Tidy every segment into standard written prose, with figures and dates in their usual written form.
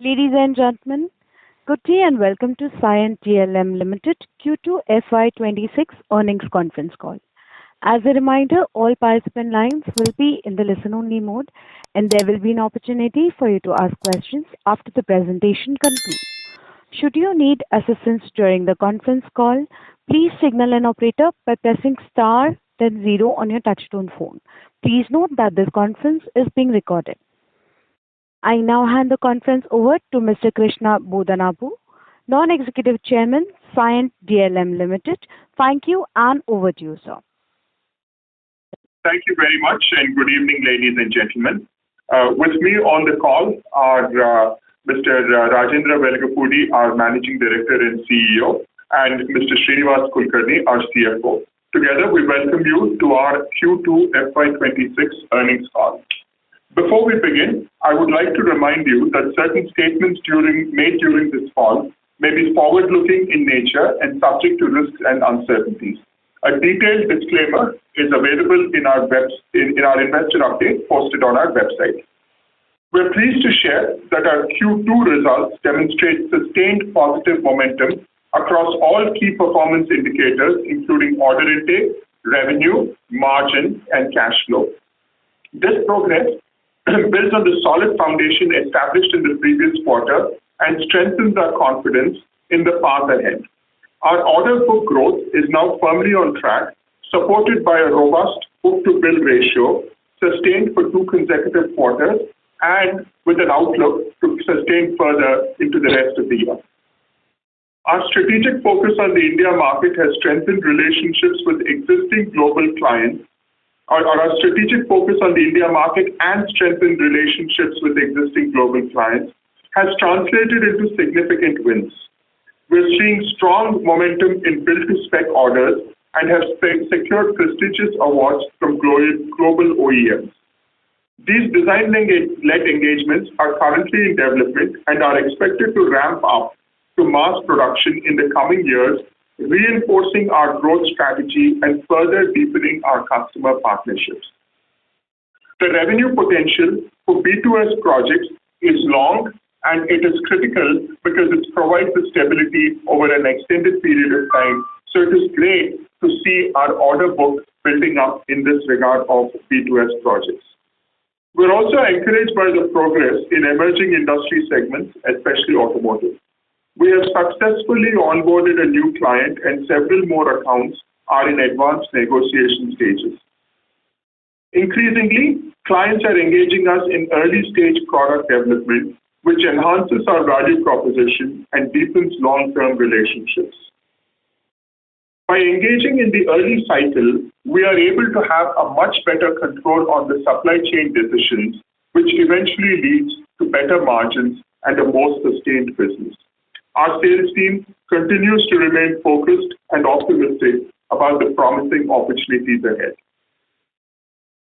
Ladies and gentlemen, good day and welcome to Cyient DLM Limited Q2FY26 Earnings Conference Call. As a reminder, all participant lines will be in the listen-only mode, and there will be an opportunity for you to ask questions after the presentation concludes. Should you need assistance during the conference call, please signal an operator by pressing star then zero on your touchtone phone. Please note that this conference is being recorded. I now hand the conference over to Mr. Krishna Bodanapu, Non-Executive Chairman, Cyient DLM Limited. Thank you, and over to you, sir. Thank you very much, and good evening, ladies and gentlemen. With me on the call are Mr. Rajendra Velagapudi, our Managing Director and CEO, and Mr. Srinivas Kulkarni, our CFO. Together, we welcome you to our Q2 FY26 earnings call. Before we begin, I would like to remind you that certain statements made during this call may be forward-looking in nature and subject to risks and uncertainties. A detailed disclaimer is available in our investor update posted on our website. We're pleased to share that our Q2 results demonstrate sustained positive momentum across all key performance indicators, including order intake, revenue, margin, and cash flow. This progress builds on the solid foundation established in the previous quarter and strengthens our confidence in the path ahead. Our order book growth is now firmly on track, supported by a robust book-to-bill ratio, sustained for 2 consecutive quarters, and with an outlook to sustain further into the rest of the year. Our strategic focus on the India market has strengthened relationships with existing global clients. Our strategic focus on the India market and strengthened relationships with existing global clients has translated into significant wins. We're seeing strong momentum in build-to-spec orders and have secured prestigious awards from global OEMs. These design-led engagements are currently in development and are expected to ramp up to mass production in the coming years, reinforcing our growth strategy and further deepening our customer partnerships. The revenue potential for B2S projects is long, and it is critical because it provides the stability over an extended period of time. So it is great to see our order book building up in this regard of B2S projects. We're also encouraged by the progress in emerging industry segments, especially automotive. We have successfully onboarded a new client, and several more accounts are in advanced negotiation stages. Increasingly, clients are engaging us in early-stage product development, which enhances our value proposition and deepens long-term relationships. By engaging in the early cycle, we are able to have a much better control on the supply chain decisions, which eventually leads to better margins and a more sustained business. Our sales team continues to remain focused and optimistic about the promising opportunities ahead.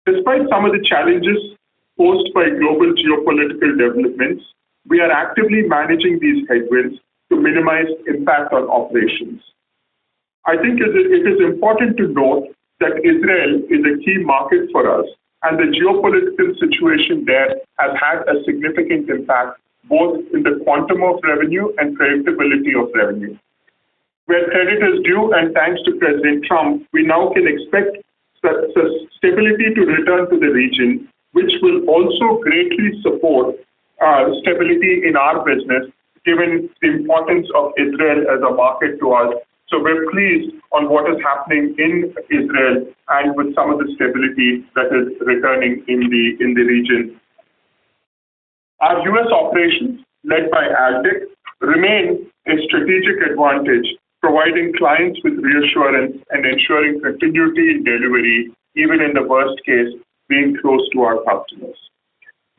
Despite some of the challenges posed by global geopolitical developments, we are actively managing these headwinds to minimize impact on operations. I think it is important to note that Israel is a key market for us, and the geopolitical situation there has had a significant impact both in the quantum of revenue and predictability of revenue. Where credit is due, and thanks to President Trump, we now can expect stability to return to the region, which will also greatly support stability in our business, given the importance of Israel as a market to us. So we're pleased on what is happening in Israel and with some of the stability that is returning in the region. Our U.S. operations, led by Altec, remain a strategic advantage, providing clients with reassurance and ensuring continuity in delivery, even in the worst case, being close to our customers.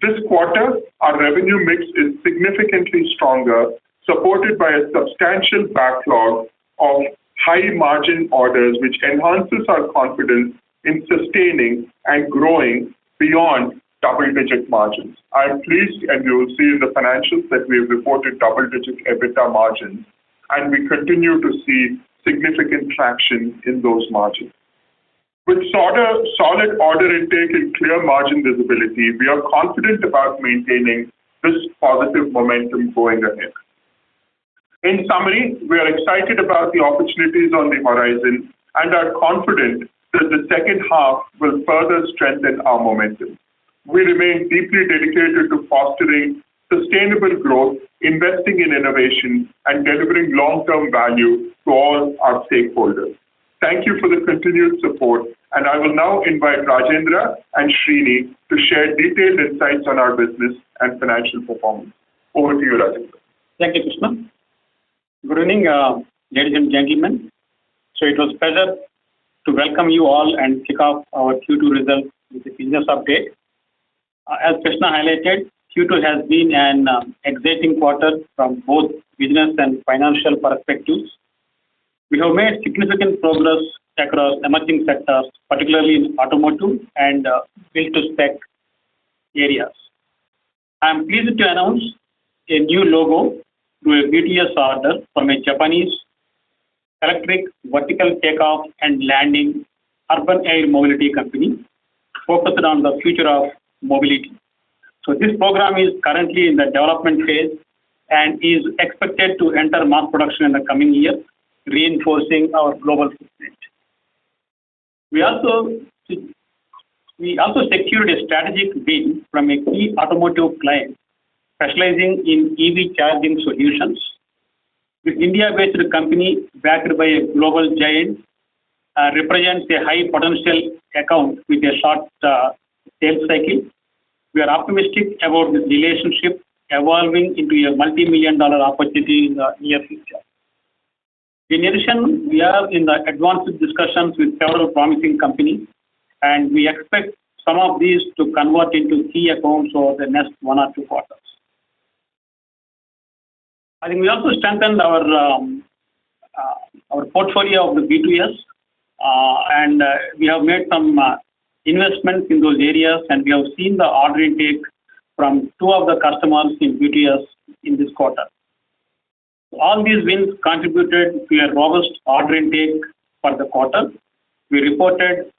This quarter, our revenue mix is significantly stronger, supported by a substantial backlog of high-margin orders, which enhances our confidence in sustaining and growing beyond double-digit margins. I am pleased, and you will see in the financials that we have reported double-digit EBITDA margins, and we continue to see significant traction in those margins. With solid order intake and clear margin visibility, we are confident about maintaining this positive momentum going ahead. In summary, we are excited about the opportunities on the horizon and are confident that the second half will further strengthen our momentum. We remain deeply dedicated to fostering sustainable growth, investing in innovation, and delivering long-term value to all our stakeholders. Thank you for the continued support, and I will now invite Rajendra and Srini to share detailed insights on our business and financial performance. Over to you, Rajendra. Thank you, Krishna. Good evening, ladies and gentlemen. So it was a pleasure to welcome you all and kick off our Q2 results with a business update. As Krishna highlighted, Q2 has been an exciting quarter from both business and financial perspectives. We have made significant progress across emerging sectors, particularly in automotive and build-to-spec areas. I am pleased to announce a new logo to a BTS order from a Japanese electric vertical takeoff and landing urban air mobility company focused on the future of mobility. So this program is currently in the development phase and is expected to enter mass production in the coming year, reinforcing our global footprint. We also secured a strategic win from a key automotive client specializing in EV charging solutions. This India-based company, backed by a global giant, represents a high potential account with a short sales cycle. We are optimistic about this relationship evolving into a multi-million-dollar opportunity in the near future. In addition, we are in the advanced discussions with several promising companies, and we expect some of these to convert into key accounts over the next 1 or 2 quarters. I think we also strengthened our portfolio of the B2S, and we have made some investments in those areas, and we have seen the order intake from 2 of the customers in B2S in this quarter. All these wins contributed to a robust order intake for the quarter. We reported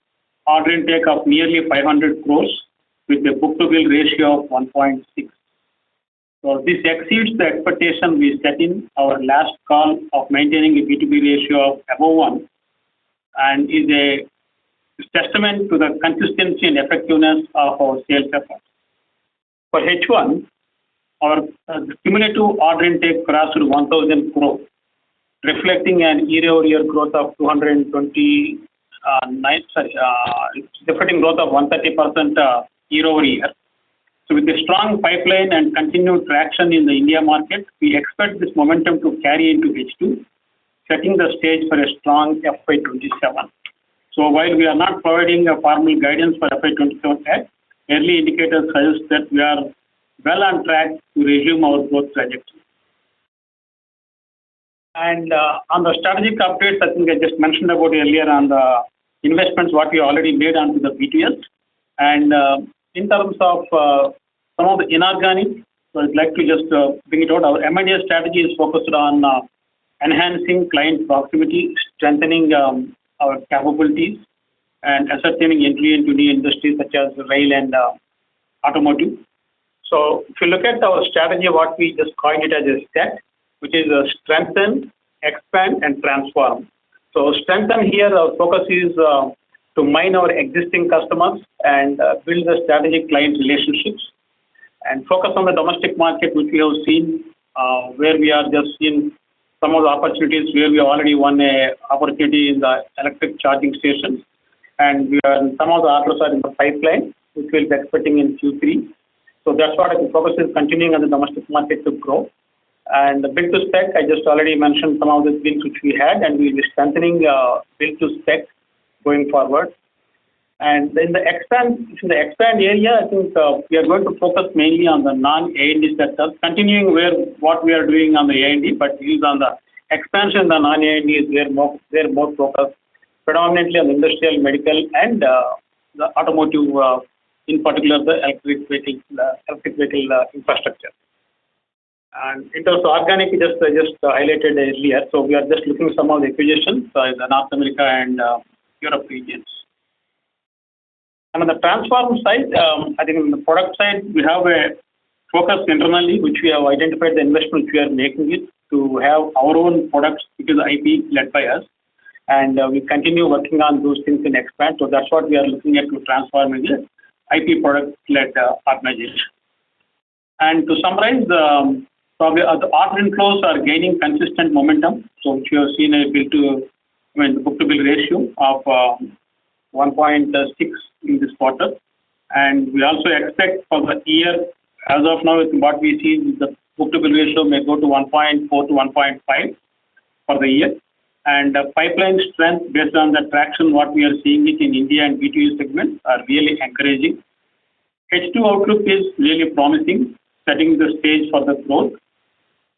order intake of nearly 500 crores with a book-to-bill ratio of 1.6. So this exceeds the expectation we set in our last call of maintaining a B2B ratio of above 1 and is a testament to the consistency and effectiveness of our sales efforts. For H1, our cumulative order intake crossed 1,000 crores, reflecting an year-over-year growth of 130% year-over-year. So with a strong pipeline and continued traction in the India market, we expect this momentum to carry into H2, setting the stage for a strong FY27. So while we are not providing a formal guidance for FY27 yet, early indicators suggest that we are well on track to resume our growth trajectory. And on the strategic updates, I think I just mentioned about earlier on the investments what we already made onto the BTS. And in terms of some of the inorganic, so I'd like to just bring it out. Our M&A strategy is focused on enhancing client proximity, strengthening our capabilities, and ascertaining entry into new industries such as rail and automotive. So if you look at our strategy, what we just coined it as a STEP, which is strengthen, expand, and transform. So strengthen here, our focus is to mine our existing customers and build the strategic client relationships and focus on the domestic market, which we have seen where we are just seeing some of the opportunities where we already won a opportunity in the electric charging stations, and some of the orders are in the pipeline, which we'll be expecting in Q3. So that's what the focus is, continuing on the domestic market to grow. And the build to spec, I just already mentioned some of the things which we had, and we'll be strengthening build to spec going forward. And in the expand area, I think we are going to focus mainly on the non-A&D sector, continuing what we are doing on the A&D, but use on the expansion in the non-A&D is where more focus, predominantly on industrial, medical, and the automotive, in particular the electric vehicle infrastructure. And in terms of organic, I just highlighted earlier. So we are just looking at some of the acquisitions in the North America and Europe regions. And on the transform side, I think on the product side, we have a focus internally, which we have identified the investment which we are making it to have our own products, which is IP led by us. And we continue working on those things in expand. So that's what we are looking at to transform into IP product-led organization. And to summarize, probably the order inflows are gaining consistent momentum. So which we have seen the book-to-bill ratio of 1.6 in this quarter. And we also expect for the year, as of now, what we see is the book-to-bill ratio may go to 1.4 to 1.5 for the year. And pipeline strength based on the traction, what we are seeing it in India and B2U segments are really encouraging. H2 outlook is really promising, setting the stage for the growth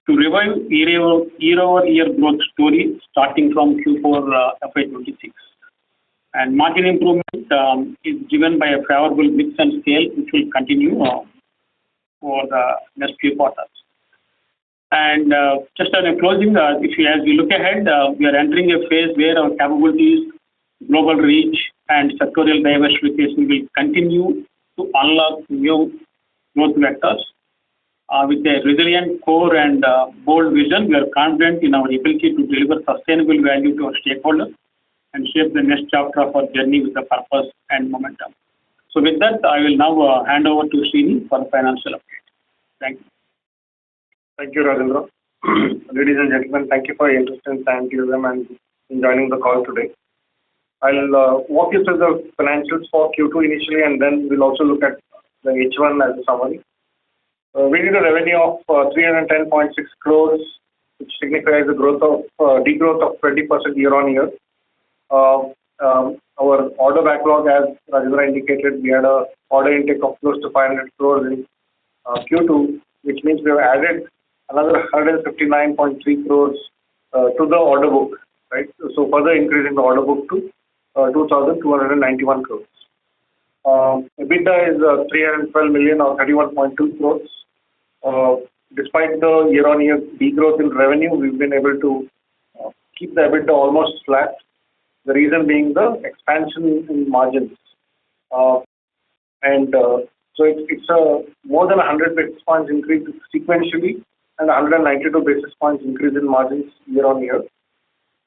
to revive year-over-year growth story starting from Q4 FY26. And margin improvement is driven by a favorable mix and scale, which will continue for the next few quarters. And just on a closing, as we look ahead, we are entering a phase where our capabilities, global reach, and sectorial diversification will continue to unlock new growth vectors. With a resilient core and bold vision, we are confident in our ability to deliver sustainable value to our stakeholders and shape the next chapter of our journey with a purpose and momentum. So with that, I will now hand over to Srini for the financial update. Thank you. Thank you, Rajendra. Ladies and gentlemen, thank you for your interest in Cyient DLM and in joining the call today. I'll walk you through the financials for Q2 initially, and then we'll also look at the H1 as a summary. We did a revenue of 310.6 crores, which signifies a degrowth of 20% year-on-year. Our order backlog, as Rajendra indicated, we had an order intake of close to 500 crores in Q2, which means we have added another 159.3 crores to the order book, right? So further increasing the order book to 2,291 crores. EBITDA is 312 million or 31.2 crores. Despite the year-on-year degrowth in revenue, we've been able to keep the EBITDA almost flat. The reason being the expansion in margins. So it's a more than 100 basis points increase sequentially and 192 basis points increase in margins year-on-year.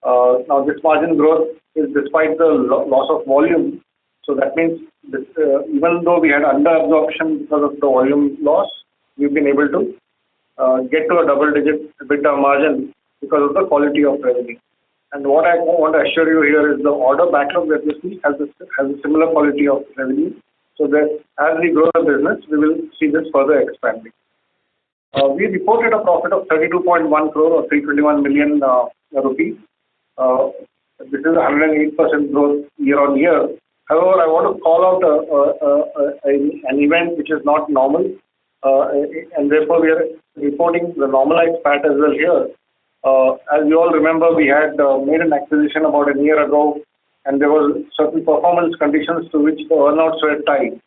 Now this margin growth is despite the loss of volume. So that means this, even though we had under absorption because of the volume loss, we've been able to get to a double-digit EBITDA margin because of the quality of revenue. And what I want to assure you here is the order backlog that we see has a similar quality of revenue. So that as we grow the business, we will see this further expanding. We reported a profit of 32.1 crore or 321 million rupees. This is 108% growth year-on-year. However, I want to call out an event which is not normal, and therefore we are reporting the normalized PAT as well here. As you all remember, we had made an acquisition about a year ago, and there were certain performance conditions to which the earnouts were tied.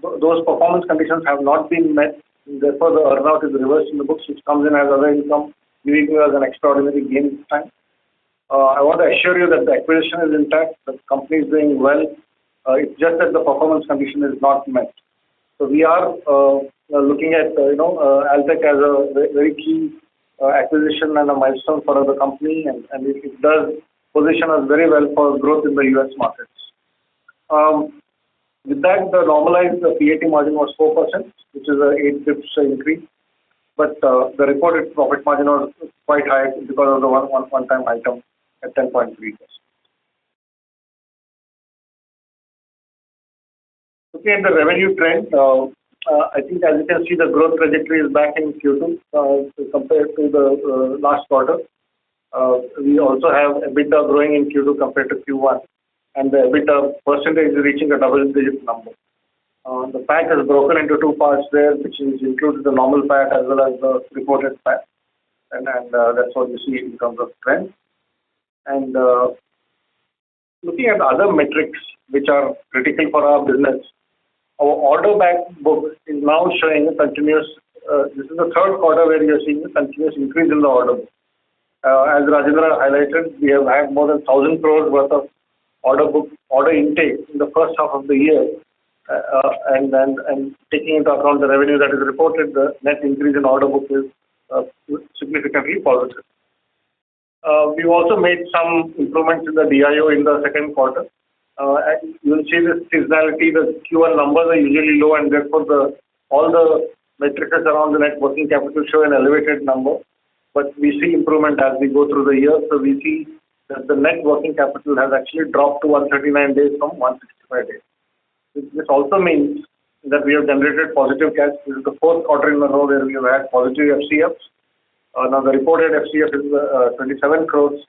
Those performance conditions have not been met, and therefore the earnout is reversed in the books, which comes in as other income, giving us an extraordinary gain this time. I want to assure you that the acquisition is intact, the company is doing well. It's just that the performance condition is not met. So we are looking at Altec as a very key acquisition and a milestone for the company, and it does position us very well for growth in the US markets. With that, the normalized PAT margin was 4%, which is an 8 basis points increase. But the reported profit margin was quite high because of the one-time item at 10.3%. Looking at the revenue trend, I think as you can see, the growth trajectory is back in Q2 compared to the last quarter. We also have EBITDA growing in Q2 compared to Q1, and the EBITDA percentage is reaching a double-digit number. The PAT is broken into two parts there, which includes the normal PAT as well as the reported PAT, and that's what you see in terms of trend. And looking at other metrics which are critical for our business, our order book is now showing a continuous. This is the third quarter where we are seeing a continuous increase in the order book. As Rajendra highlighted, we have had more than 1,000 crores worth of order intake in the first half of the year, and taking into account the revenue that is reported, the net increase in order book is significantly positive. We've also made some improvements in the DIO in the second quarter. You will see this seasonality. The Q1 numbers are usually low, and therefore all the metrics around the net working capital show an elevated number. But we see improvement as we go through the year. So we see that the net working capital has actually dropped to 139 days from 165 days. This also means that we have generated positive cash. This is the fourth quarter in a row where we have had positive FCFs. Now the reported FCF is 27 crores,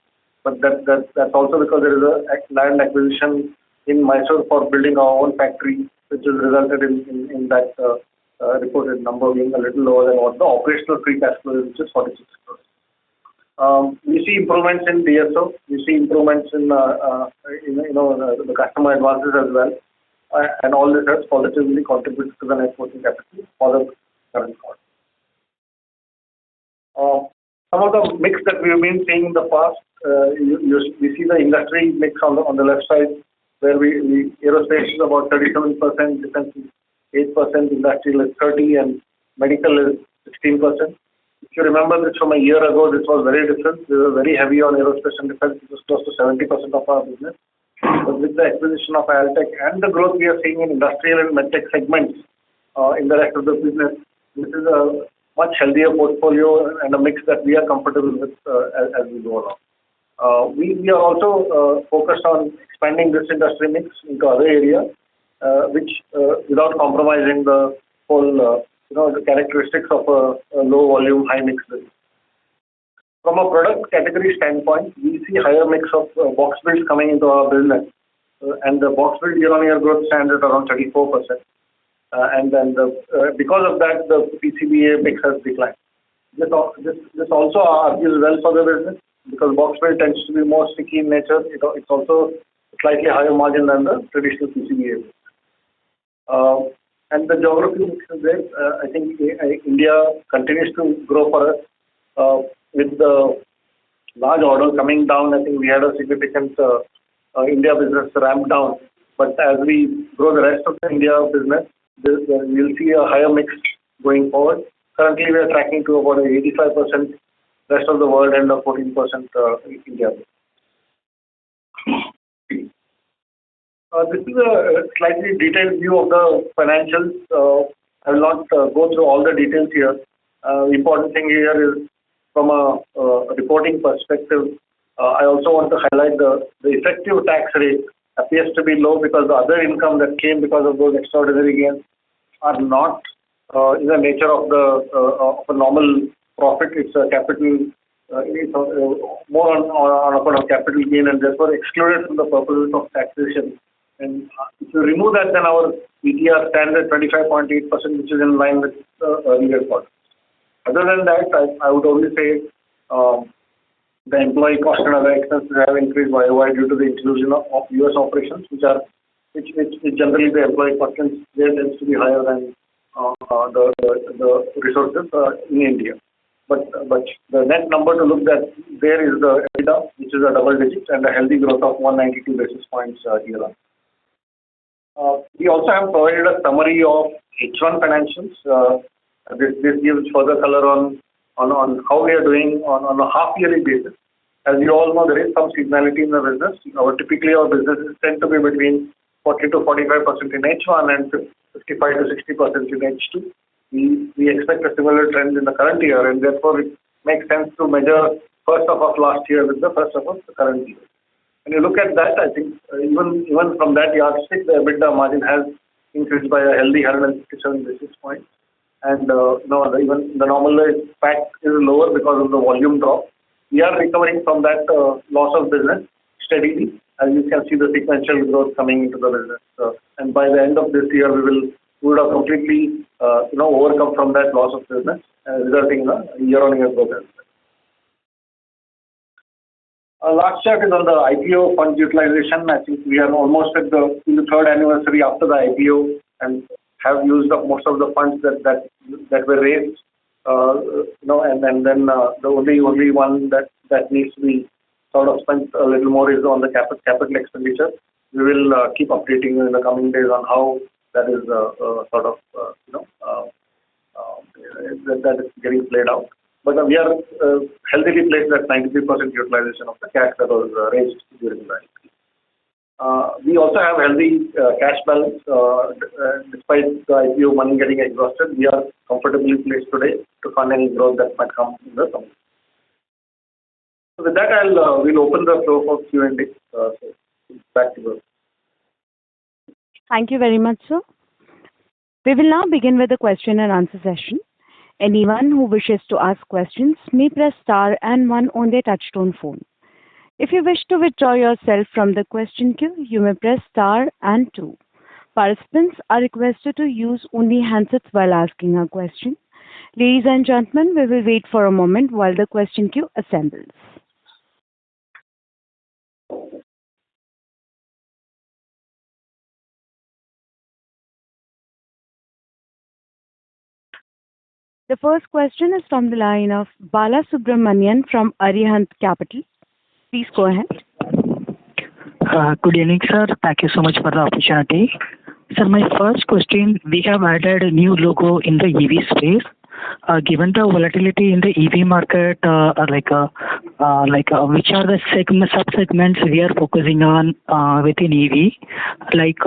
but that's also because there is a land acquisition in Mysore for building our own factory, which has resulted in that reported number being a little lower than what the operational free cash flow is, which is 46 crores. We see improvements in DSO. We see improvements in the customer advances as well, and all this has positively contributed to the net working capital for the current quarter. Some of the mix that we have been seeing in the past, we see the industry mix on the left side, where aerospace is about 37%, defense is 8%, industrial is 30%, and medical is 16%. If you remember this from a year ago, this was very different. We were very heavy on aerospace and defense. It was close to 70% of our business. But with the acquisition of Altech and the growth we are seeing in industrial and medtech segments in the rest of the business, this is a much healthier portfolio and a mix that we are comfortable with as we go along. We are also focused on expanding this industry mix into other areas, which without compromising the whole the characteristics of a low volume, high mix business. From a product category standpoint, we see higher mix of box builds coming into our business, and the box build year-on-year growth stands at around 34%. And then because of that, the PCBA mix has declined. This also argues well for the business because box build tends to be more sticky in nature. It's also slightly higher margin than the traditional PCBA. And the geography mix is there. I think India continues to grow for us. With the large order coming down, I think we had a significant India business ramp down. But as we grow the rest of the India business, we'll see a higher mix going forward. Currently, we are tracking to about 85% rest of the world and 14% India. This is a slightly detailed view of the financials. I will not go through all the details here. The important thing here is from a reporting perspective, I also want to highlight the effective tax rate appears to be low because the other income that came because of those extraordinary gains are not in the nature of a normal profit. It's a capital, more on account of capital gain and therefore excluded from the purposes of taxation. And if you remove that, then our ETR stands at 25.8%, which is in line with the earlier quarter. Other than that, I would only say the employee cost and other expenses have increased YOY due to the inclusion of US operations, which generally the employee cost there tends to be higher than the resources in India. But the net number to look at there is the EBITDA, which is a double digit and a healthy growth of 192 basis points year on. We also have provided a summary of H1 financials. This gives further color on how we are doing on a half-yearly basis. As you all know, there is some seasonality in the business. Typically, our businesses tend to be between 40 to 45% in H1 and 55 to 60% in H2. We expect a similar trend in the current year, and therefore it makes sense to measure first half of last year with the first half of the current year. When you look at that, I think even from that yardstick, the EBITDA margin has increased by a healthy 157 basis points. And even the normalized PAT is lower because of the volume drop. We are recovering from that loss of business steadily, as you can see the sequential growth coming into the business. And by the end of this year, we would have completely overcome from that loss of business, resulting in a year-on-year growth. Last chart is on the IPO fund utilization. I think we are almost in the third anniversary after the IPO and have used up most of the funds that were raised. And then the only one that needs to be sort of spent a little more is on the capital expenditure. We will keep updating you in the coming days on how that is sort of that is getting played out. But we are healthily placed at 93% utilization of the cash that was raised during the IPO. We also have healthy cash balance. Despite the IPO money getting exhausted, we are comfortably placed today to fund any growth that might come in the company. So with that, we'll open the floor for Q&A. So back to you. Thank you very much, sir. We will now begin with the question and answer session. Anyone who wishes to ask questions may press star and one on their touchtone phone. If you wish to withdraw yourself from the question queue, you may press star and two. Participants are requested to use only handsets while asking a question. Ladies and gentlemen, we will wait for a moment while the question queue assembles. The first question is from the line of Bala Subramanian from Arihant Capital. Please go ahead. Good evening, sir. Thank you so much for the opportunity. Sir, my first question, we have added a new logo in the EV space. Given the volatility in the EV market, which are the sub-segments we are focusing on within EV, like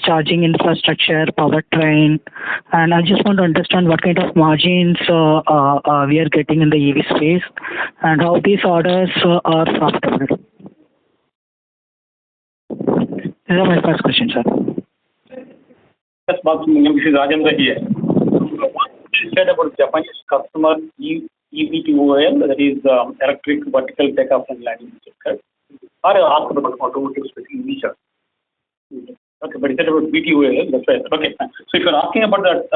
charging infrastructure, powertrain, and I just want to understand what kind of margins we are getting in the EV space and how these orders are profitable. These are my first question, sir. Yes, this is Rajendra here. You said about Japanese customer EV2OL, that is electric vertical takeoff and landing sector. Or asked about automotive specific EV charge. Okay, but you said about VTOL, that's right. Okay, so if you're asking about that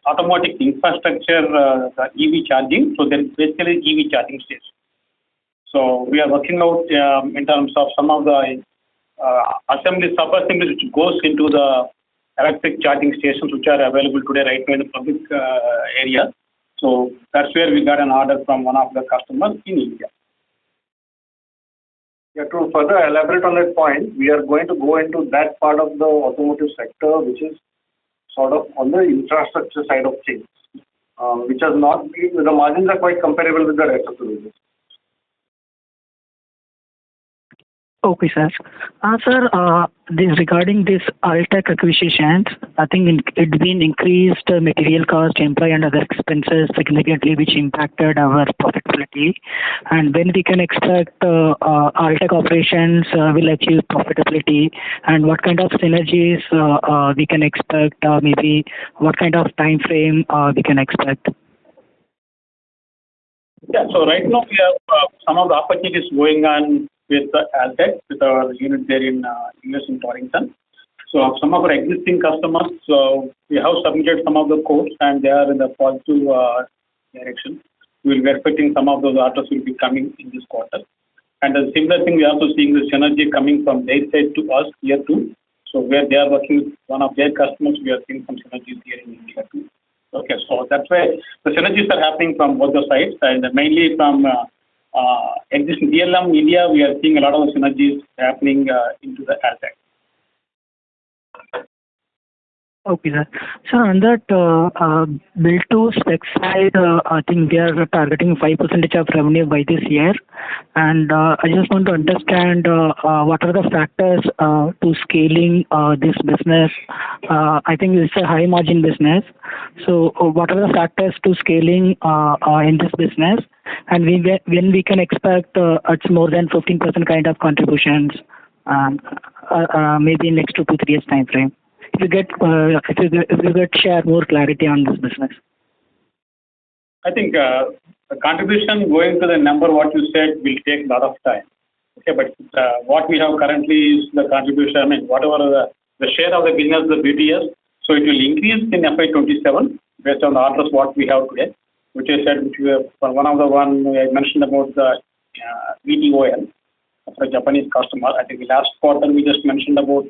automotive infrastructure, the EV charging, so then basically EV charging station. So we are working out in terms of some of the sub-assemblies which goes into the electric charging stations which are available today right now in the public area. So that's where we got an order from one of the customers in India. Yeah, to further elaborate on that point, we are going to go into that part of the automotive sector which is sort of on the infrastructure side of things, which has not been, the margins are quite comparable with the rest of the business. Okay, sir. Sir, regarding this Altech acquisitions, I think it been increased material cost, employee and other expenses significantly, which impacted our profitability. And when we can expect Altech operations will achieve profitability, and what kind of synergies we can expect, maybe what kind of time frame we can expect? Yeah, so right now we have some of the opportunities going on with Altech, with our unit there in US in Torrington. So some of our existing customers, we have submitted some of the quotes and they are in the positive direction. We will be expecting some of those orders will be coming in this quarter. And the similar thing, we are also seeing the synergy coming from their side to us here too. So where they are working with one of their customers, we are seeing some synergies here in India too. Okay, so that's why the synergies are happening from both the sides, and mainly from existing DLM India, we are seeing a lot of synergies happening into the Altech. Okay, sir. So on that build to spec side, I think we are targeting 5% of revenue by this year. And I just want to understand what are the factors to scaling this business. I think it's a high margin business. So what are the factors to scaling in this business? And when we can expect it's more than 15% kind of contributions, maybe in next 2 to 3 years time frame. If you get share more clarity on this business. I think the contribution going to the number what you said will take a lot of time. Okay, but what we have currently is the contribution. I mean, whatever the share of the business, the BTS, so it will increase in FY27 based on the orders what we have today, which I said, which we have, for one of the one I mentioned about the VTOL for a Japanese customer. I think the last quarter we just mentioned about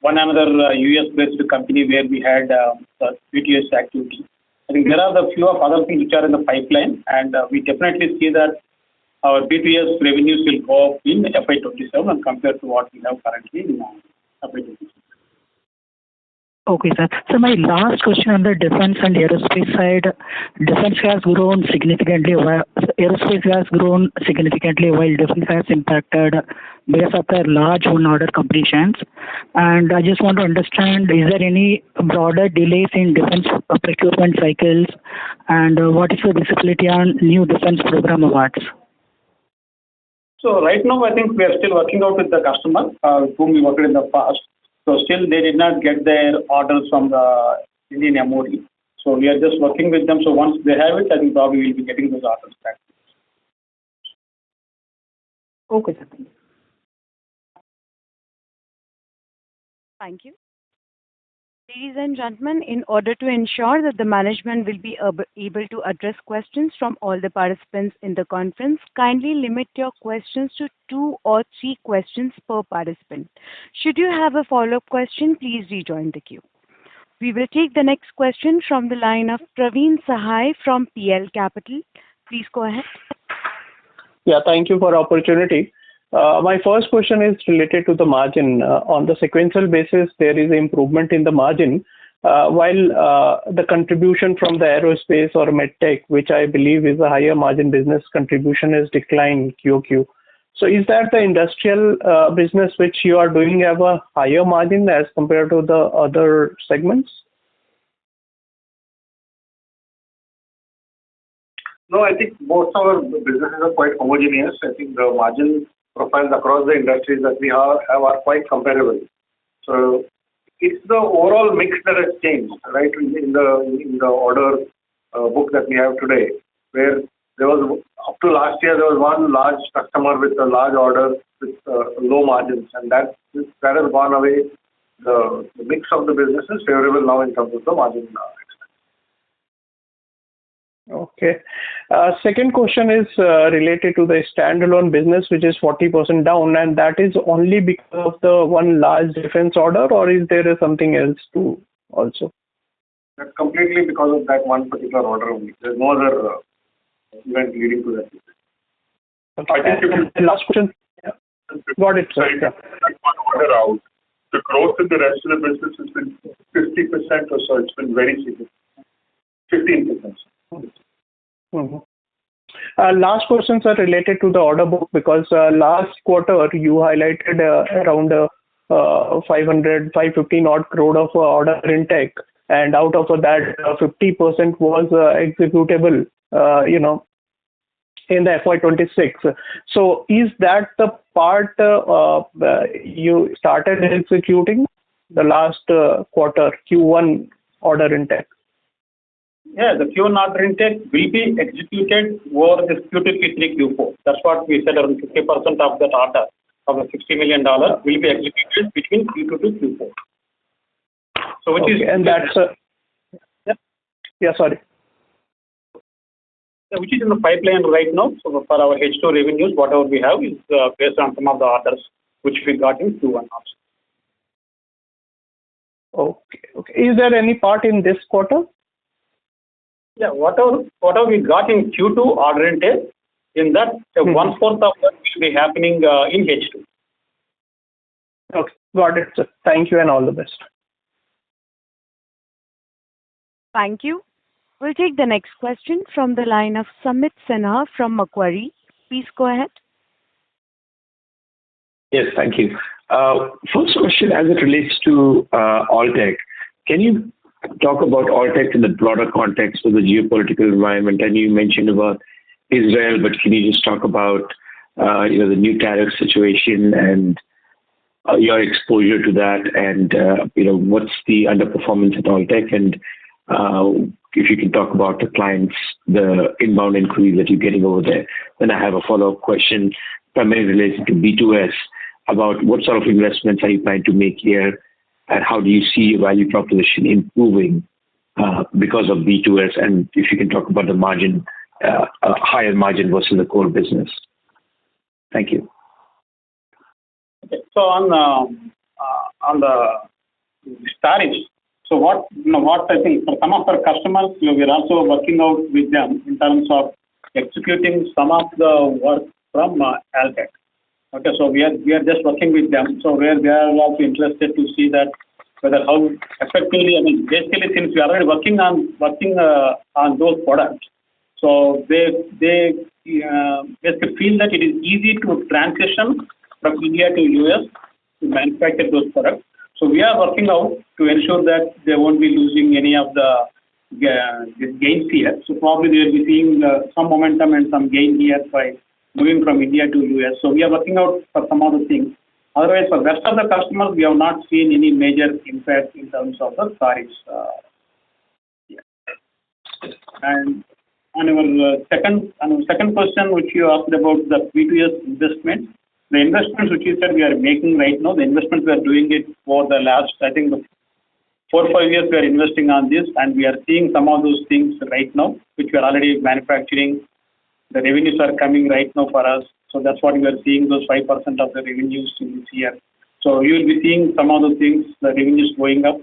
one another US-based company where we had the BTS activity. I think there are the few of other things which are in the pipeline, and we definitely see that our BTS revenues will go up in FY27 compared to what we have currently in FY26. Okay, sir. So my last question on the defense and aerospace side, defense has grown significantly while aerospace has grown significantly while defense has impacted based after large one order completions. And I just want to understand, is there any broader delays in defense procurement cycles, and what is the visibility on new defense program awards? So right now, I think we are still working out with the customer with whom we worked in the past. So still they did not get their orders from the Indian MOD. So we are just working with them. So once they have it, I think probably we'll be getting those orders back. Okay, sir. Thank you. Ladies and gentlemen, in order to ensure that the management will be able to address questions from all the participants in the conference, kindly limit your questions to 2 or 3 questions per participant. Should you have a follow-up question, please rejoin the queue. We will take the next question from the line of Praveen Sahai from PL Capital. Please go ahead. Yeah, thank you for the opportunity. My first question is related to the margin. On the sequential basis, there is an improvement in the margin, while the contribution from the aerospace or medtech, which I believe is a higher margin business, contribution has declined QOQ. So is that the industrial business which you are doing have a higher margin as compared to the other segments? No, I think most of our businesses are quite homogeneous. I think the margin profiles across the industries that we have are quite comparable. So it's the overall mix that has changed, right? In the order book that we have today, where there was up to last year there was one large customer with a large order with low margins, and that has gone away. The mix of the business is favorable now in terms of the margin. Okay. Second question is related to the standalone business, which is 40% down, and that is only because of the one large defense order, or is there something else too also? That's completely because of that one particular order only. There's no other event leading to that. Okay. I think the last question. Yeah. Got it, sir. Yeah. One order out. The growth in the rest of the business has been 50% or so. It's been very significant. 15%. Mm-hmm. Last questions are related to the order book, because last quarter you highlighted around 515 odd crore of order intake, and out of that 50% was executable, in the FY26. So is that the part you started executing the last quarter, Q1 order intake? Yeah, the Q1 order intake will be executed over this Q2, Q3, Q4. That's what we said, around 50% of that order of the $60 million will be executed between Q2 to Q4. So which is... And that's... sorry. Which is in the pipeline right now. So for our H2 revenues, whatever we have is based on some of the orders which we got in Q1 also. Okay. Is there any part in this quarter? Yeah, whatever we got in Q2 order intake, in that 1/4 of that will be happening in H2. Okay, got it, sir. Thank you and all the best. Thank you. We'll take the next question from the line of Samit Sinha from Macquarie. Please go ahead. Yes, thank you. First question, as it relates to Alltech, can you talk about Alltech in the broader context of the geopolitical environment? And you mentioned about Israel, but can you just talk about the new tariff situation and your exposure to that, and what's the underperformance at Alltech, and if you can talk about the clients, the inbound inquiries that you're getting over there. Then I have a follow-up question primarily related to B2S about what sort of investments are you planning to make here, and how do you see your value proposition improving because of B2S, and if you can talk about the margin, higher margin versus the core business. Thank you. Okay. So on the tariffs, so what I think for some of our customers, we are also working out with them in terms of executing some of the work from Alltech. Okay, so we are just working with them. So where they are also interested to see that whether how effectively, I mean, basically since we are already working on those products, so they basically feel that it is easy to transition from India to US to manufacture those products. So we are working out to ensure that they won't be losing any of the gains here. So probably they will be seeing some momentum and some gain here by moving from India to US. So we are working out for some other things. Otherwise, for rest of the customers, we have not seen any major impact in terms of the tariffs. And on our second question, which you asked about the B2S investment, the investments which you said we are making right now, the investments we are doing it for the last, I think, 4 or 5 years we are investing on this, and we are seeing some of those things right now, which we are already manufacturing. The revenues are coming right now for us. So that's what we are seeing, those 5% of the revenues in this year. So you will be seeing some of the things, the revenues going up.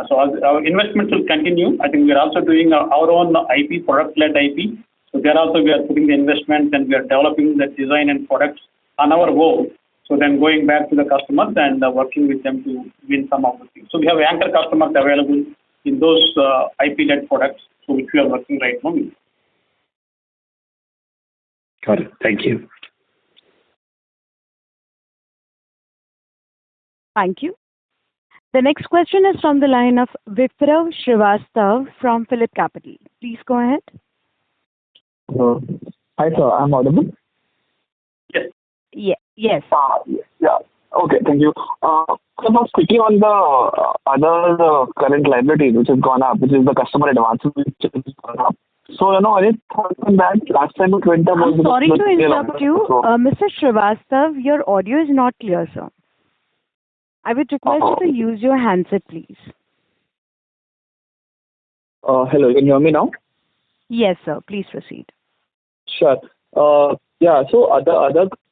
So our investments will continue. I think we are also doing our own IP, product-led IP. So there also we are putting the investment and we are developing the design and products on our own. So then going back to the customers and working with them to win some of the things. So we have anchor customers available in those IP-led products, so which we are working right now. Got it. Thank you. Thank you. The next question is from the line of Vipraw Srivastav from Phillip Capital. Please go ahead. Hi, sir. I'm audible? Yes. Yes. Yeah. Okay, thank you. So now quickly on the other current liability which has gone up, which is the customer advances which has gone up. So, any thoughts on that? Last time it went up was... I'm sorry to interrupt you. Mr. Srivastav, your audio is not clear, sir. I would request you to use your handset, please. Hello, can you hear me now? Yes, sir. Please proceed. Sure. Yeah, so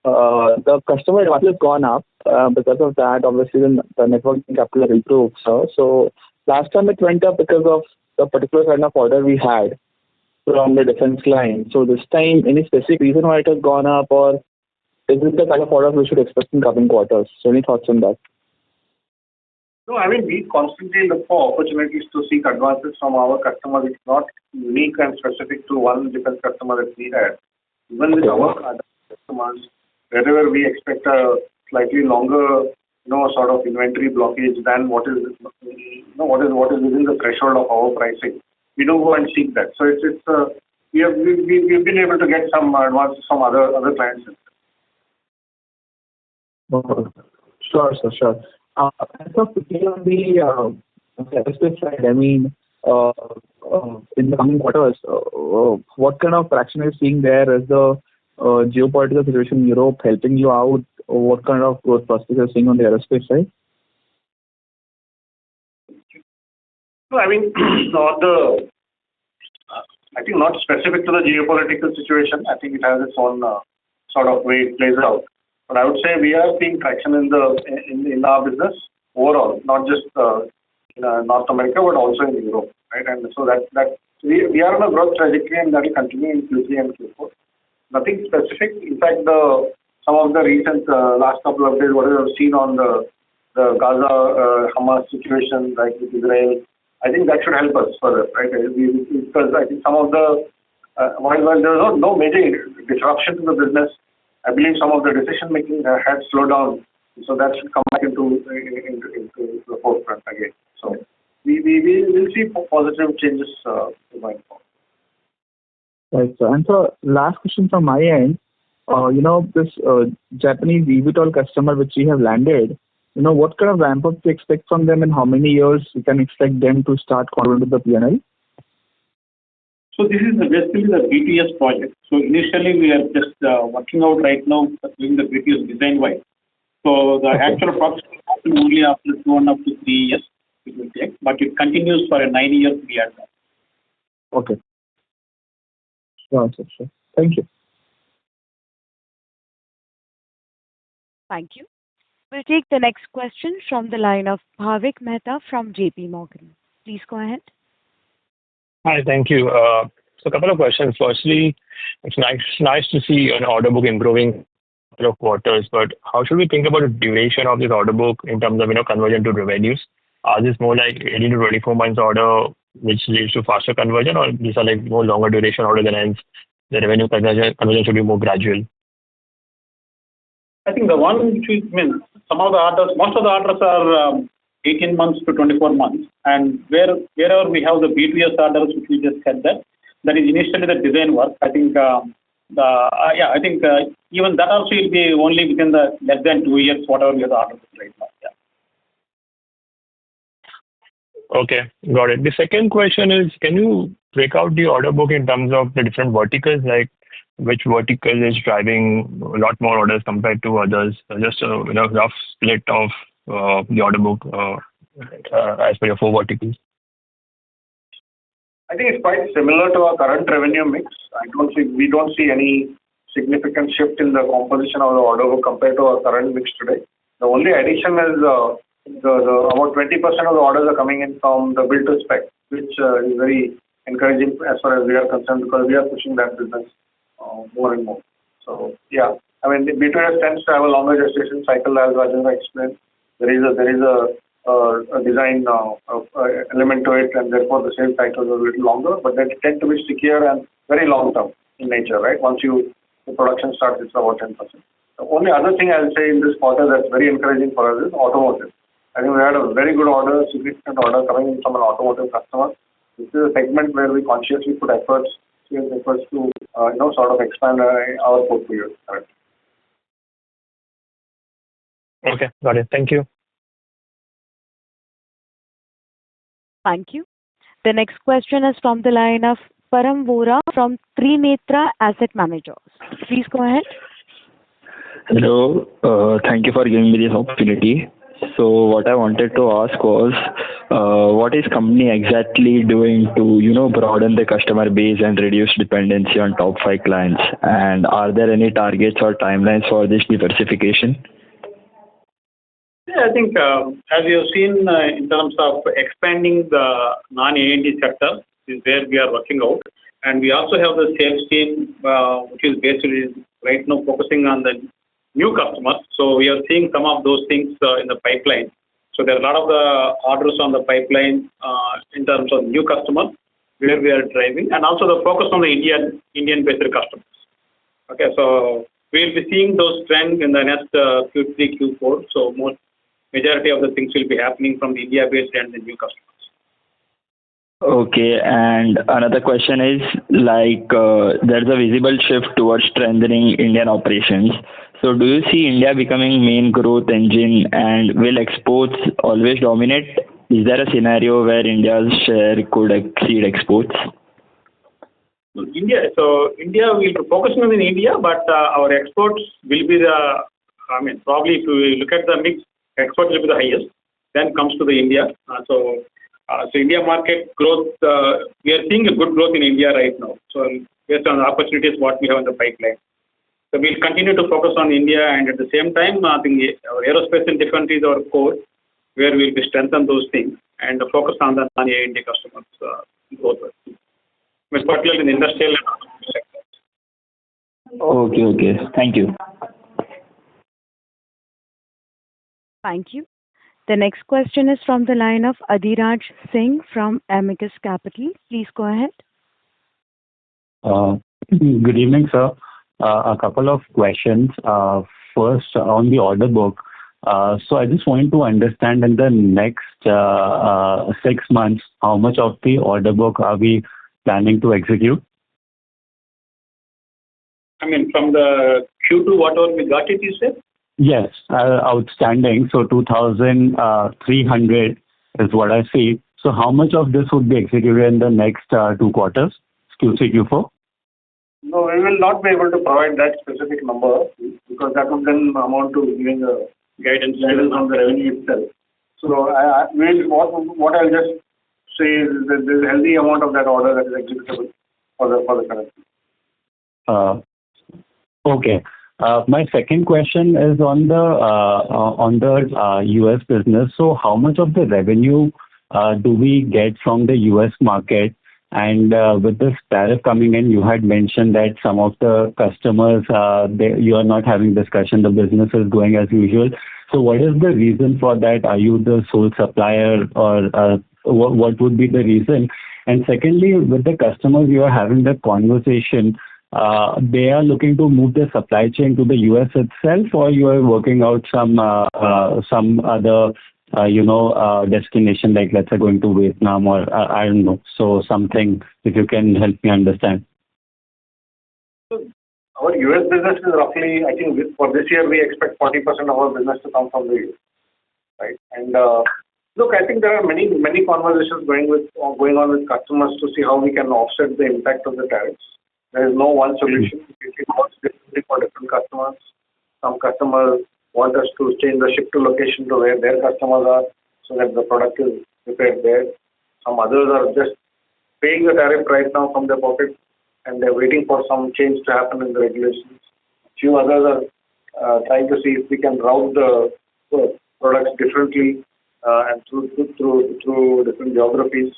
the customer advances has gone up. Because of that, obviously, the net working capital has improved, sir. So last time it went up because of the particular kind of order we had from the defense line. So this time, any specific reason why it has gone up, or is it the kind of orders we should expect in coming quarters? So any thoughts on that? No, I mean, we constantly look for opportunities to seek advances from our customers. It's not unique and specific to one defense customer that we had. Even with our other customers, wherever we expect a slightly longer, sort of inventory blockage than what is within the threshold of our pricing, we don't go and seek that. So we've been able to get some advances from other clients. Sure, sir, sure. And so quickly on the aerospace side, I mean, in the coming quarters, what kind of traction are you seeing there? Is the geopolitical situation in Europe helping you out? Or what kind of growth prospects are you seeing on the aerospace side? No, I mean, I think not specific to the geopolitical situation. I think it has its own sort of way it plays out. But I would say we are seeing traction in our business overall, not just in North America, but also in Europe, right? And so that we are on a growth trajectory, and that will continue in Q3 and Q4. Nothing specific. In fact, some of the recent last couple of days, what we have seen on the Gaza Hamas situation, like with Israel, I think that should help us further, right? Because I think some of the while there was no major disruption to the business, I believe some of the decision making had slowed down, so that should come back into the forefront again. So we will see positive changes going forward. Right, sir. And so last question from my end, this Japanese eVTOL customer which we have landed, what kind of ramp up to expect from them, and how many years we can expect them to start contributing to the P&L? So this is basically the BTS project. So initially we are just working out right now doing the BTS design wise. So the actual production will happen only after 2.5 to 3 years it will take, but it continues for a 9-year period. Okay. Sure, sure. Thank you. Thank you. We'll take the next question from the line of Bhavik Mehta from JP Morgan. Please go ahead. Hi, thank you. So a couple of questions. Firstly, it's nice to see an order book improving quarters, but how should we think about the duration of this order book in terms of conversion to revenues? are these more like 18 to 24 months order, which leads to faster conversion, or these are like more longer duration order than hence the revenue conversion should be more gradual? I think the one which we mean, some of the orders, most of the orders are 18 months to 24 months, and wherever we have the B2S orders, which we just said that is initially the design work. I think even that also will be only within the less than 2 years, whatever we have the orders right now. Yeah. Okay, got it. The second question is, can you break out the order book in terms of the different verticals, like which vertical is driving a lot more orders compared to others? Just a rough split of the order book as per your 4 verticals. I think it's quite similar to our current revenue mix. We don't see any significant shift in the composition of the order book compared to our current mix today. The only addition is about 20% of the orders are coming in from the build to spec, which is very encouraging as far as we are concerned, because we are pushing that business more and more. So yeah, I mean, the B2S tends to have a longer gestation cycle, as Rajendra explained. There is a design element to it, and therefore the sales cycles are a little longer, but they tend to be stickier and very long term in nature, right? Once the production starts, it's about 10%. The only other thing I'll say in this quarter that's very encouraging for us is automotive. I think we had a very good order, significant order coming in from an automotive customer. This is a segment where we consciously put sales efforts to sort of expand our portfolio. Correct. Okay, got it. Thank you. Thank you. The next question is from the line of Param Vora from Trinetra Asset Managers. Please go ahead. Hello. Thank you for giving me this opportunity. So what I wanted to ask was, what is company exactly doing to, broaden the customer base and reduce dependency on top 5 clients? And are there any targets or timelines for this diversification? Yeah, I think as you have seen in terms of expanding the non-A&D sector is where we are working out. And we also have the sales team, which is basically right now focusing on the new customers. So we are seeing some of those things in the pipeline. So there are a lot of the orders on the pipeline in terms of new customers where we are driving, and also the focus on the Indian-based customers. Okay, so we'll be seeing those trends in the next Q3, Q4. So majority of the things will be happening from the India-based and the new customers. Okay, and another question is there's a visible shift towards strengthening Indian operations. So do you see India becoming main growth engine, and will exports always dominate? Is there a scenario where India's share could exceed exports? India will be focusing on India, but our exports will be probably if you look at the mix, exports will be the highest. Then comes to the India. So India market growth, we are seeing a good growth in India right now. So based on the opportunities what we have in the pipeline. So we'll continue to focus on India, and at the same time, I think our aerospace and defense is our core, where we'll be strengthen those things and focus on the non-A&D customers growth, particularly in the industrial and automotive sectors. Okay. Thank you. Thank you. The next question is from the line of Adhiraj Singh from Amicus Capital. Please go ahead. Good evening, sir. A couple of questions. First, on the order book. So I just wanted to understand in the next 6 months, how much of the order book are we planning to execute? From the Q2, whatever we got it, you said? Yes, outstanding. So 2,300 is what I see. So how much of this would be executed in the next 2 quarters, Q3, Q4? No, we will not be able to provide that specific number because that would then amount to giving a guidance on the revenue itself. So what I'll just say is that there's a healthy amount of that order that is executable for the current. Okay. My second question is on the US business. So how much of the revenue do we get from the US market? And with this tariff coming in, you had mentioned that some of the customers, you are not having discussion, the business is going as usual. So what is the reason for that? Are you the sole supplier, or what would be the reason? And secondly, with the customers you are having the conversation, they are looking to move their supply chain to the US itself, or you are working out some other destination, like let's say going to Vietnam, or I don't know. So something, if you can help me understand. Our US business is roughly, I think for this year we expect 40% of our business to come from the US, right? And look, I think there are many conversations going on with customers to see how we can offset the impact of the tariffs. There is no one solution. It works differently for different customers. Some customers want us to change the ship to location to where their customers are, so that the product is prepared there. Some others are just paying the tariff right now from their pocket, and they're waiting for some change to happen in the regulations. Few others are trying to see if we can route the products differently and through different geographies.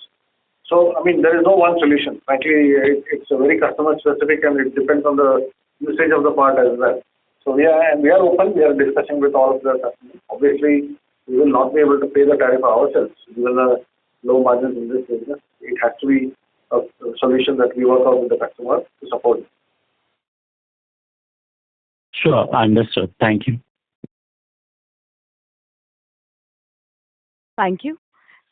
So, I mean, there is no one solution. Frankly, it's a very customer specific, and it depends on the usage of the part as well. So we are open. We are discussing with all of the customers. Obviously, we will not be able to pay the tariff ourselves given the low margins in this business. It has to be a solution that we work out with the customer to support. Sure, understood. Thank you. Thank you.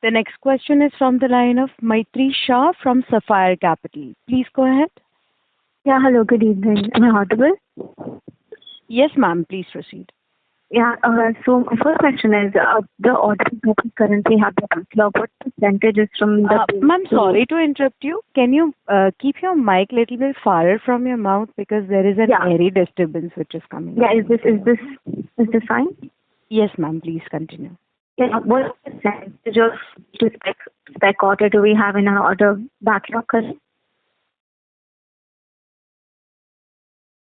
The next question is from the line of Maitri Shah from Sapphire Capital. Please go ahead. Yeah, hello, good evening. Am I audible? Yes, ma'am, please proceed. Yeah, so my first question is, the order that we currently have the backlog, what percentage is from the... Ma'am, sorry to interrupt you. Can you keep your mic a little bit farther from your mouth, because there is an airy disturbance which is coming. Yeah, is this fine? Yes, ma'am, please continue. Yeah, what percentage of spec order do we have in our order backlog?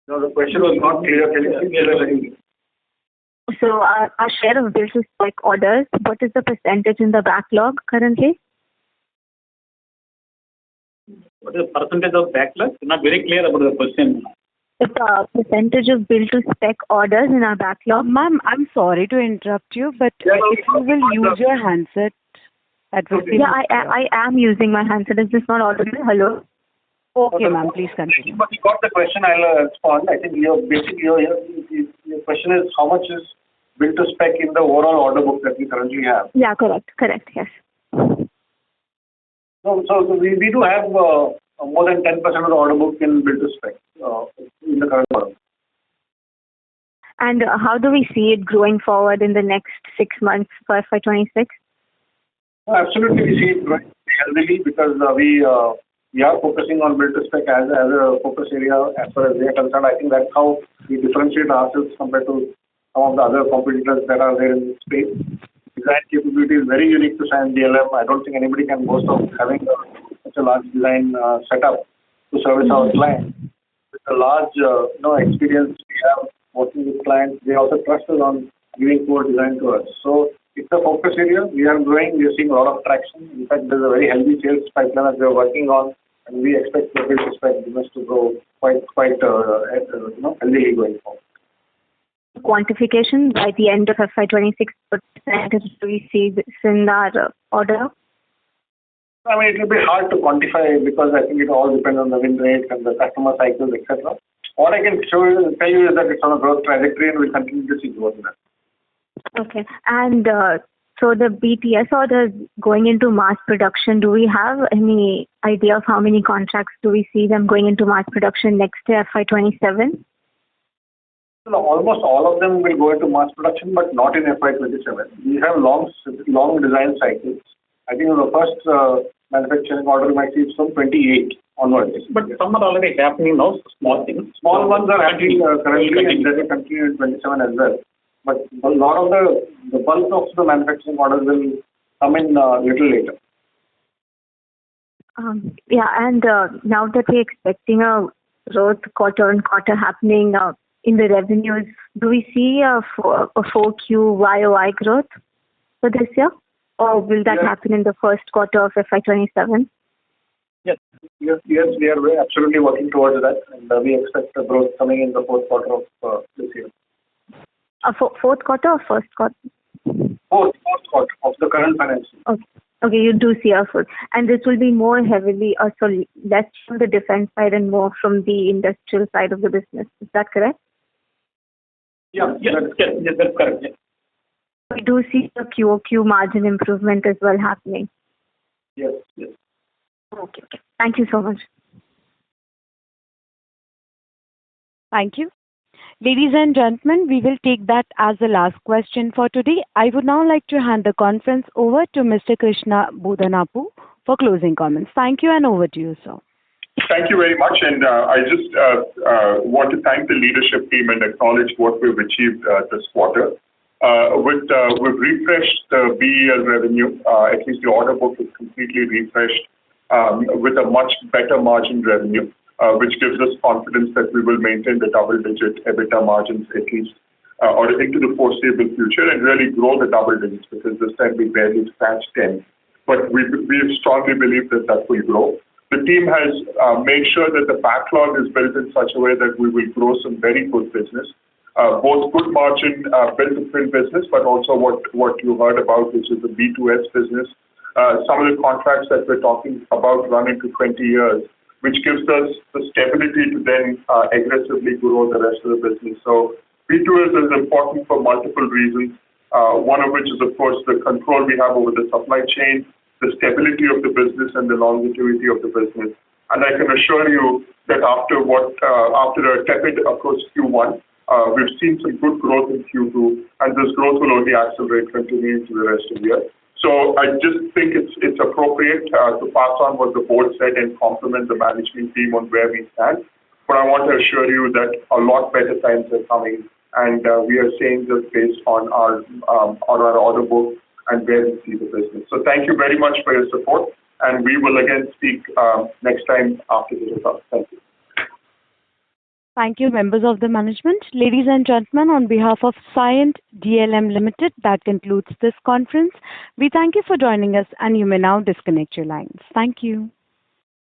No, the question was not clear. Can you please again? So our share of build to spec orders, what is the percentage in the backlog currently? What is the percentage of backlog? You're not very clear about the question. The percentage of build to spec orders in our backlog. Ma'am, I'm sorry to interrupt you, but if you will use your handset, that would be... Yeah, I am using my handset. Is this not audible? Hello? Okay, ma'am, please continue. But you got the question, I'll respond. I think your question is how much is build to spec in the overall order book that we currently have. Yeah, correct, yes. So we do have more than 10% of the order book in build to spec in the current order. And how do we see it growing forward in the next 6 months for FY26? Absolutely, we see it growing healthily, because we are focusing on build to spec as a focus area as far as we are concerned. I think that's how we differentiate ourselves compared to some of the other competitors that are there in this space. Design capability is very unique to Cyient DLM. I don't think anybody can boast of having such a large design setup to service our clients. With the large experience we have working with clients, they also trust us on giving core design to us. So it's a focus area. We are growing. We are seeing a lot of traction. In fact, there's a very healthy sales pipeline that we are working on, and we expect the build to spec business to grow quite healthily going forward. Quantification by the end of FY26, what percentage do we see this in our order? I mean, it will be hard to quantify, because I think it all depends on the win rates and the customer cycles, etc. All I can tell you is that it's on a growth trajectory, and we'll continue to see growth in that. Okay. And so the BTS orders going into mass production, do we have any idea of how many contracts do we see them going into mass production next year, FY27? No, almost all of them will go into mass production, but not in FY27. We have long design cycles. I think the first manufacturing order we might see is from 28 onwards. But some are already happening now, small things. Small ones are happening currently, and they will continue in 27 as well. But a lot of the bulk of the manufacturing orders will come in little later. Yeah, and now that we're expecting a growth quarter on quarter happening in the revenues, do we see a 4Q YOY growth for this year? Or will that happen in the first quarter of FY27? Yes, we are absolutely working towards that, and we expect the growth coming in the fourth quarter of this year. Fourth quarter or first quarter? Fourth quarter of the current financial year. Okay. Okay, you do see a food. And this will be more heavily, less from the defense side and more from the industrial side of the business. Is that correct? Yes, that's correct. Yes. We do see the QOQ margin improvement as well happening. Yes. Okay. Thank you so much. Thank you. Ladies and gentlemen, we will take that as the last question for today. I would now like to hand the conference over to Mr. Krishna Bodanapu for closing comments. Thank you, and over to you, sir. Thank you very much, and I just want to thank the leadership team and acknowledge what we've achieved this quarter. We've refreshed the BEL revenue, at least the order book is completely refreshed with a much better margin revenue. Which gives us confidence that we will maintain the double-digit EBITDA margins at least or into the foreseeable future and really grow the double digits because this time we barely scratched 10. But we strongly believe that will grow. The team has made sure that the backlog is built in such a way that we will grow some very good business, both good margin build-to-print business, but also what you heard about, which is the B2S business. Some of the contracts that we're talking about run into 20 years, which gives us the stability to then aggressively grow the rest of the business. So B2S is important for multiple reasons, one of which is, of course, the control we have over the supply chain, the stability of the business, and the longevity of the business. And I can assure you that after a tepid, of course, Q1, we've seen some good growth in Q2, and this growth will only accelerate continuing to the rest of the year. So I just think it's appropriate to pass on what the board said and compliment the management team on where we stand. But I want to assure you that a lot better times are coming, and we are saying this based on our order book and where we see the business. So thank you very much for your support, and we will again speak next time after the results. Thank you. Thank you, members of the management. Ladies and gentlemen, on behalf of Cyient DLM Limited, that concludes this conference. We thank you for joining us, and you may now disconnect your lines. Thank you.